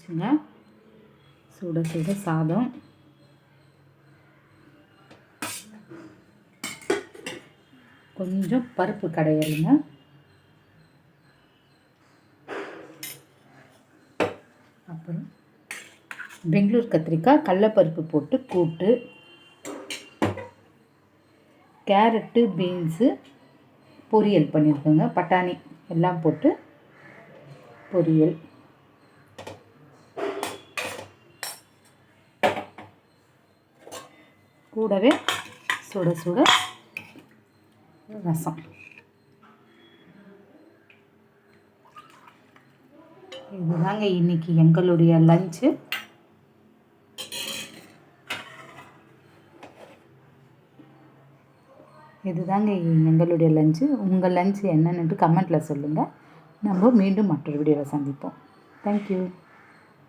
சுட சுட சாதம். கொஞ்சம் பருப்பு கடையலுங்க. அப்புறம் பெங்களூர் கத்திரிக்காய் கடலைப்பருப்பு போட்டு கூட்டு, கேரட்டு பீன்ஸு பொரியல் பண்ணியிருக்கோங்க. பட்டாணி எல்லாம் போட்டு பொரியல். கூடவே சுட சுட ரசம். இதுதாங்க இன்னைக்கு எங்களுடைய லஞ்சு. உங்கள் லஞ்சு என்னென்னு கமெண்ட்டில் சொல்லுங்கள். நம்ம மீண்டும் மற்றொரு வீடியோவில் சந்திப்போம். தேங்க்யூ.